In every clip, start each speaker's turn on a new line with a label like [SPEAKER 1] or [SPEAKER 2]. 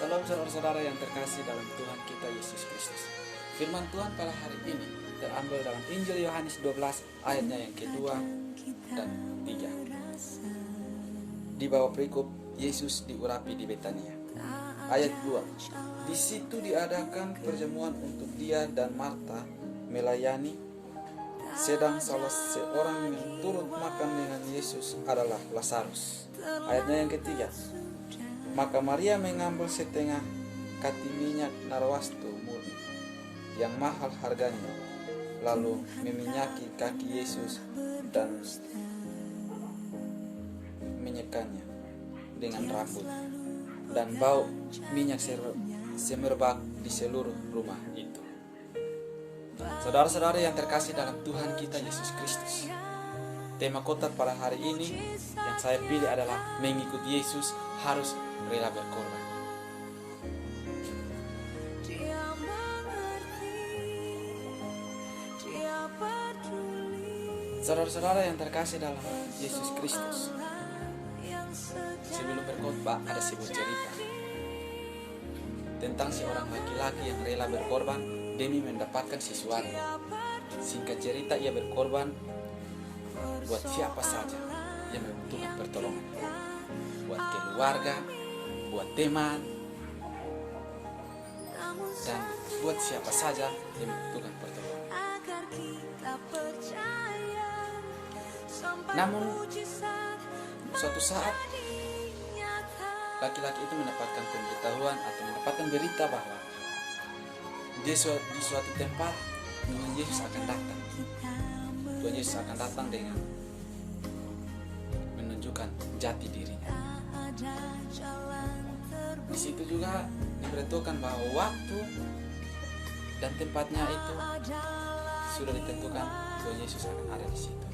[SPEAKER 1] Salam saudara-saudara yang terkasih dalam Tuhan kita Yesus Kristus. Firman Tuhan pada hari ini terambil dalam Injil Yohanes 12 ayatnya yang kedua dan 3. Di bawah perikop Yesus diurapi di Betania. Ayat 2. Di situ diadakan perjamuan untuk dia dan Marta melayani, sedang salah seorang yang turut makan dengan Yesus adalah Lazarus. Ayatnya yang ketiga. Maka Maria mengambil setengah kati minyak narwastu murni yang mahal harganya, lalu meminyaki kaki Yesus dan menyekanya dengan rambut, dan bau minyak semerbak di seluruh rumah itu. Saudara-saudara yang terkasih dalam Tuhan kita Yesus Kristus, tema khotbah pada hari ini yang saya pilih adalah mengikuti Yesus harus rela berkorban. Saudara-saudara yang terkasih dalam Yesus Kristus, sebelum berkhotbah ada sebuah cerita tentang seorang laki-laki yang rela berkorban demi mendapatkan sesuatu. Singkat cerita, ia berkorban buat siapa saja yang membutuhkan pertolongan, buat keluarga, buat teman, dan buat siapa saja yang membutuhkan pertolongan. Namun suatu saat laki-laki itu mendapatkan pemberitahuan atau mendapatkan berita bahwa di suatu tempat Tuhan Yesus akan datang. Tuhan Yesus akan datang dengan menunjukkan jati dirinya. Di situ juga diberitahukan bahwa waktu dan tempatnya itu sudah ditentukan. Tuhan Yesus akan ada di situ.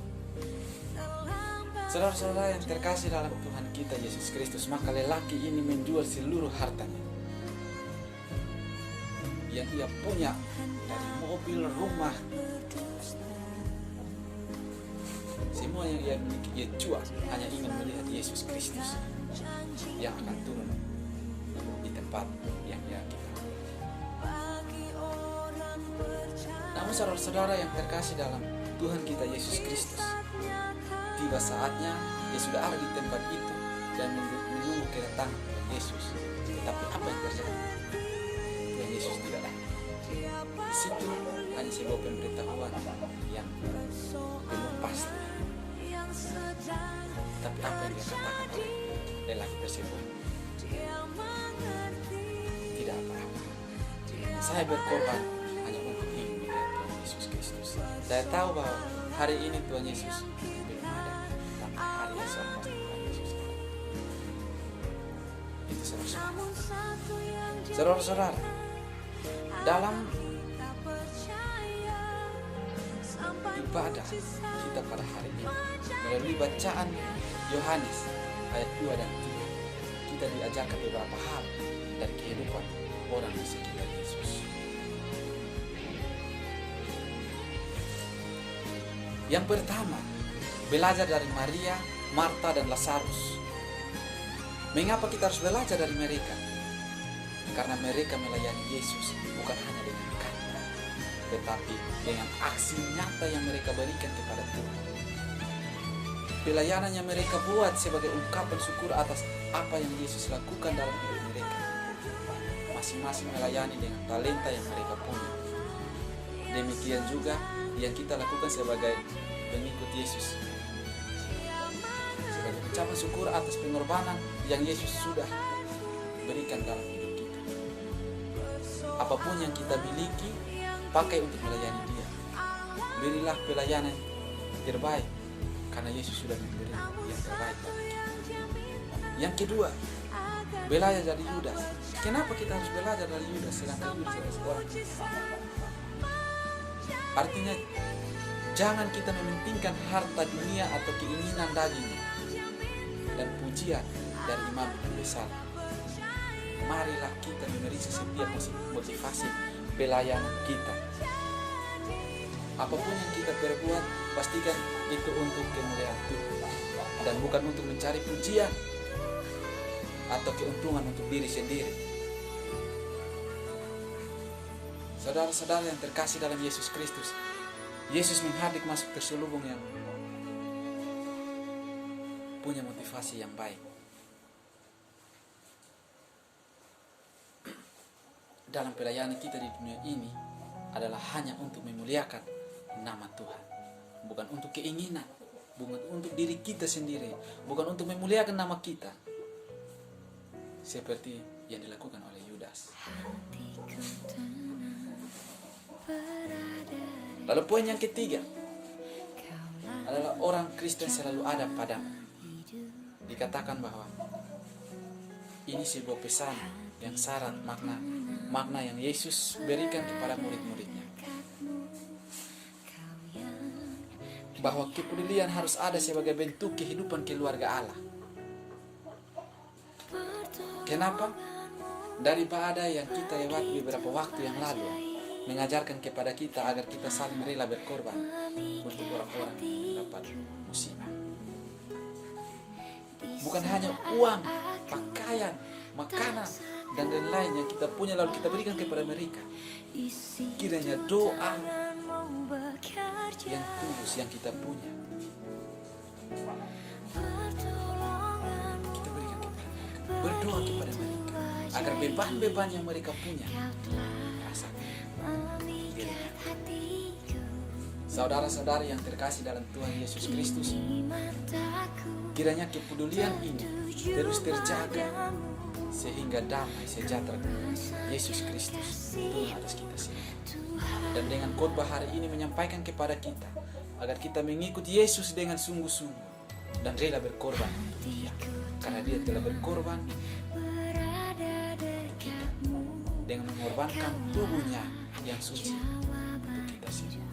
[SPEAKER 1] Saudara-saudara yang terkasih dalam Tuhan kita Yesus Kristus, maka lelaki ini menjual seluruh hartanya yang ia punya, dari mobil, rumah, semua yang ia miliki ia jual, hanya ingin melihat Yesus Kristus yang akan turun di tempat yang ia kita. Namun saudara-saudara yang terkasih dalam Tuhan kita Yesus Kristus, tiba saatnya dia sudah ada di tempat itu dan menunggu kedatangan Tuhan Yesus. Tetapi apa yang terjadi? Tuhan Yesus tidak datang. Di situ hanya sebuah pemberitahuan yang belum pasti. Tapi apa yang dia katakan oleh lelaki tersebut? Tidak apa-apa. Saya berkorban hanya untuk ingin melihat Tuhan Yesus Kristus. Saya tahu bahwa hari ini Tuhan Yesus belum ada, tapi hari esok pasti Tuhan Yesus ada. Itu saudara-saudara. Dalam ibadah kita pada hari ini, melalui bacaan Yohanes ayat 2 dan 3, kita diajarkan beberapa hal dari kehidupan orang di sekitar Yesus. Yang pertama, belajar dari Maria, Marta, dan Lazarus. Mengapa kita harus belajar dari mereka? Karena mereka melayani Yesus bukan hanya dengan kata, tetapi dengan aksi nyata yang mereka berikan kepada Tuhan. Pelayanan yang mereka buat sebagai ungkapan syukur atas apa yang Yesus lakukan dalam hidup mereka. Masing-masing melayani dengan talenta yang mereka punya. Demikian juga yang kita lakukan sebagai pengikut Yesus, sebagai ucapan syukur atas pengorbanan yang Yesus sudah berikan dalam hidup kita. Apapun yang kita miliki, pakai untuk melayani Dia. Berilah pelayanan terbaik, karena Yesus sudah memberi yang terbaik bagi kita. Yang kedua, belajar dari Yudas. Kenapa kita harus belajar dari Yudas, sedangkan Yudas adalah seorang? Artinya, jangan kita mementingkan harta dunia atau keinginan daging dan pujian dari imam yang besar. Marilah kita memeriksa setiap motivasi pelayanan kita. Apapun yang kita perbuat, pastikan itu untuk kemuliaan Tuhan dan bukan untuk mencari pujian atau keuntungan untuk diri sendiri. Saudara-saudara yang terkasih dalam Yesus Kristus, Yesus menghadik masuk terselubung yang punya motivasi yang baik. Dalam pelayanan kita di dunia ini adalah hanya untuk memuliakan nama Tuhan. Bukan untuk keinginan, bukan untuk diri kita sendiri, bukan untuk memuliakan nama kita. Seperti yang dilakukan oleh Yudas. Lalu poin yang ketiga adalah orang Kristen selalu ada padamu. Dikatakan bahwa ini sebuah pesan yang syarat makna yang Yesus berikan kepada murid-muridnya. Bahwa kepedulian harus ada sebagai bentuk kehidupan keluarga Allah. Kenapa? Daripada yang kita lewati beberapa waktu yang lalu mengajarkan kepada kita agar kita saling rela berkorban untuk orang-orang yang mendapat musibah. Bukan hanya uang, pakaian, makanan, dan lain-lain yang kita punya lalu kita berikan kepada mereka. Kiranya doa yang tulus yang kita punya kita berikan kepada mereka. Berdoa kepada mereka agar beban-beban yang mereka punya rasakan. Saudara-saudari yang terkasih dalam Tuhan Yesus Kristus, kiranya kepedulian ini terus terjaga sehingga damai sejahtera Yesus Kristus turun atas kita semua. Dan dengan khotbah hari ini menyampaikan kepada kita agar kita mengikuti Yesus dengan sungguh-sungguh dan rela berkorban untuk Dia, karena Dia telah berkorban untuk kita dengan mengorbankan tubuhnya yang suci untuk kita semua.